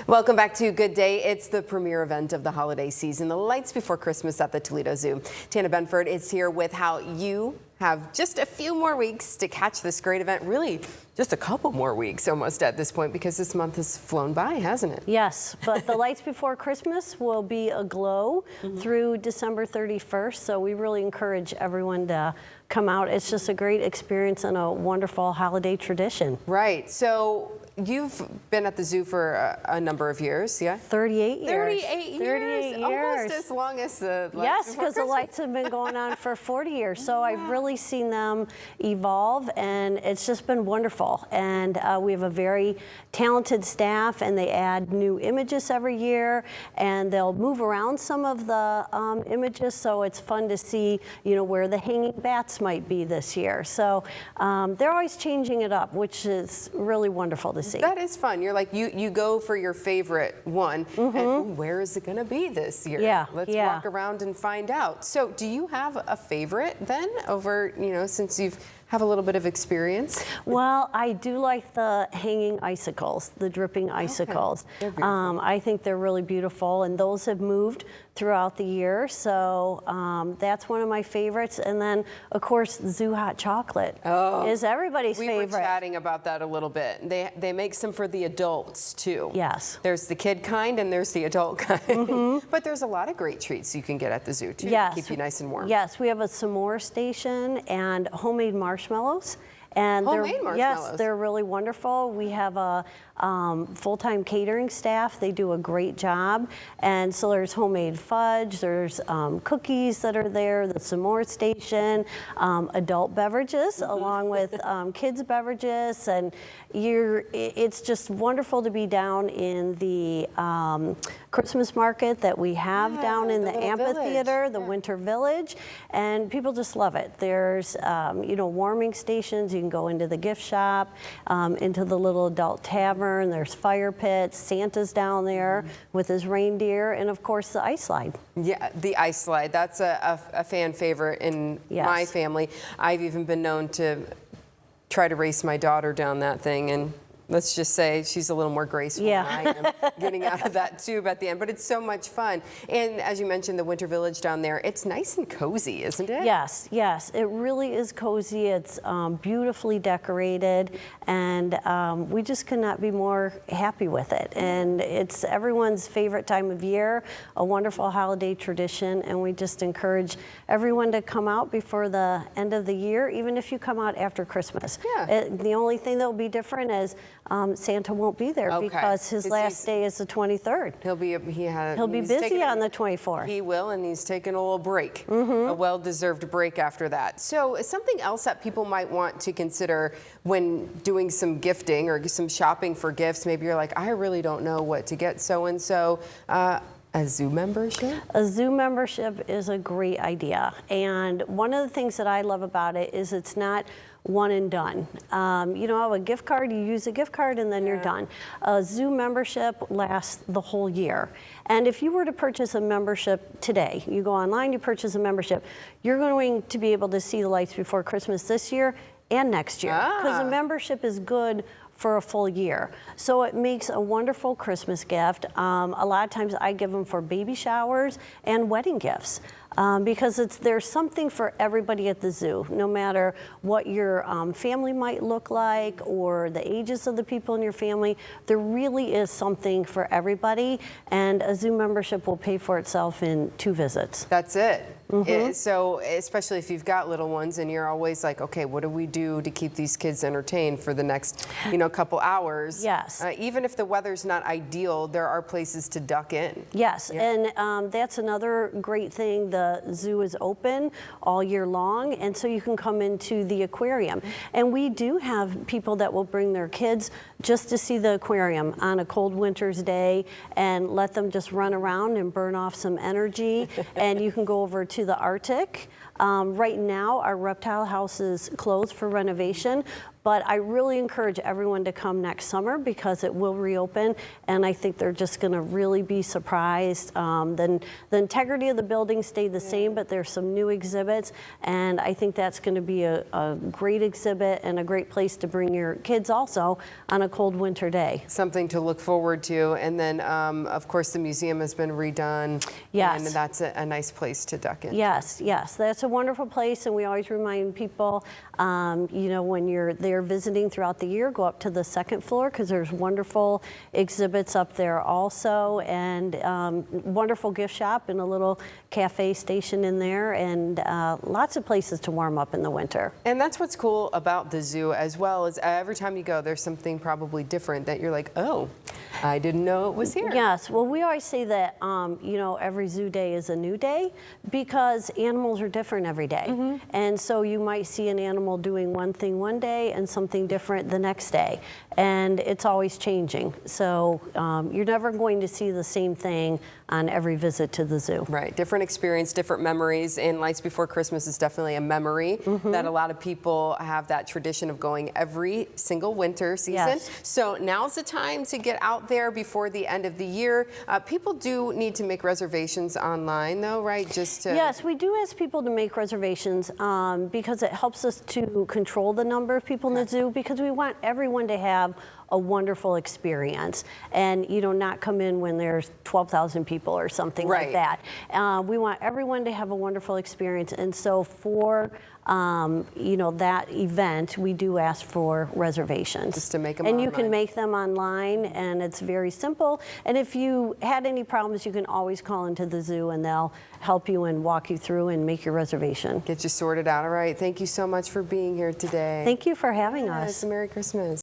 Welcome back to Good Day. It's the premier event of the holiday season, the Lights Before Christmas at the Toledo Zoo. Tana Benford is here with how you have just a few more weeks to catch this great event. Really, just a couple more weeks almost at this point, because this month has flown by, hasn't it? Yes, but the Lights Before Christmas will be aglow through December 31st, so we really encourage everyone to come out. It's just a great experience and a wonderful holiday tradition. Right. So you've been at the zoo for a number of years, yeah? 38 years. 38 years. 38 years. Almost as long as the Lights Yes, Before because the Christmas. lights have been going on for 40 years. So I've really seen them evolve, and it's just been wonderful. And we have a very talented staff, and they add new images every year, and they'll move around some of the images. So it's fun to see, you know, where the hanging bats might be this year. So they're always changing it up, which is really wonderful to see. That is fun. You're like, you go for your favorite one, and ooh, where is it going to be this year? Yeah, Let's walk around and find out. So do you have a favorite then over, you know, since you've have a little bit of experience? Well, I do like the hanging icicles, the dripping icicles. Okay. I think they're really beautiful, and those have moved throughout the year, so that's one of my favorites. And then, of course, Zoo Hot Chocolate is everybody's favorite. We were chatting about that a little bit. They make some for the adults, too. Yes. There's the kid kind and there's the adult kind. But there's a lot of great treats you can get at the zoo, too, to keep you nice and warm. Yes, we have a s'more station and homemade marshmallows. And homemade marshmallows. Yes, they're really wonderful. We have a full-time catering staff. They do a great job. And so there's homemade fudge, there's cookies that are there, the s'more station, adult beverages along with kids beverages. And it's just wonderful to be down in the Christmas market that we have down in the amphitheater, the Winter Village, and people just love it. There's you know, warming stations. You can go into the gift shop, into the little adult tavern. There's fire pits. Santa's down there with his reindeer, and of course the ice slide. Yeah, the ice slide. That's a fan favorite in my family. I've even been known to try to race my daughter down that thing, and let's just say she's a little more graceful than I am getting out of that tube at the end, but it's so much fun. And as you mentioned, the Winter Village down there, it's nice and cozy, isn't it? Yes, yes, it really is cozy. It's beautifully decorated, and we just could not be more happy with it. And it's everyone's favorite time of year, a wonderful holiday tradition, and we just encourage everyone to come out before the end of the year, even if you come out after Christmas. Yeah. The only thing that will be different is Santa won't be there because his last day is the 23rd. He'll be busy on the 24th. He will, and he's taking a little break, a well-deserved break after that. So something else that people might want to consider when doing some gifting or some shopping for gifts, maybe you're like, I really don't know what to get so-and-so. A zoo membership? A zoo membership is a great idea. And one of the things that I love about it is it's not one and done. You know, a gift card, you use a gift card and then you're done. A zoo membership lasts the whole year. And if you were to purchase a membership today, you go online, you purchase a membership, you're going to be able to see the Lights Before Christmas this year and next year. Because a membership is good for a full year. So it makes a wonderful Christmas gift. A lot of times I give them for baby showers and wedding gifts. Because there's something for everybody at the zoo, no matter what your family might look like or the ages of the people in your family. There really is something for everybody, and a zoo membership will pay for itself in 2 visits. That's it. So especially if you've got little ones and you're always like, okay, what do we do to keep these kids entertained for the next, you know, couple hours? Yes. Even if the weather's not ideal, there are places to duck in. Yes, and that's another great thing. The zoo is open all year long, and so you can come into the aquarium. And we do have people that will bring their kids just to see the aquarium on a cold winter's day and let them just run around and burn off some energy. And you can go over to the Arctic Right now, our reptile house is closed for renovation, but I really encourage everyone to come next summer because it will reopen, and I think they're just going to really be surprised. Then the integrity of the building stayed the same, but there's some new exhibits, and I think that's going to be a great exhibit and a great place to bring your kids also on a cold winter day. Something to look forward to, and then of course the museum has been redone. Yes. And that's a nice place to duck in. Yes, yes, that's a wonderful place, and we always remind people, you know, when you're there visiting throughout the year, go up to the second floor because there's wonderful exhibits up there also, and wonderful gift shop and a little cafe station in there, and lots of places to warm up in the winter. And that's what's cool about the zoo as well, is every time you go, there's something probably different that you're like, oh, I didn't know it was here. Yes, well, we always say that, you know, every zoo day is a new day because animals are different every day. And so you might see an animal doing one thing one day and something different the next day. And it's always changing. So you're never going to see the same thing on every visit to the zoo. Right, different experience, different memories, and Lights Before Christmas is definitely a memory that a lot of people have that tradition of going every single winter season. Yes. So now's the time to get out there before the end of the year. People do need to make reservations online though, right? Just to... Yes, we do ask people to make reservations because it helps us to control the number of people in the zoo, because we want everyone to have a wonderful experience and, you know, not come in when there's 12,000 people or something like that. We want everyone to have a wonderful experience, and so for you know, that event, we do ask for reservations. Just to make them and online. you can make them online, and it's very simple. And if you had any problems, you can always call into the zoo and they'll help you and walk you through and make your reservation. Get you sorted out. All right, thank you so much for being here today. Thank you for having us. Merry Christmas.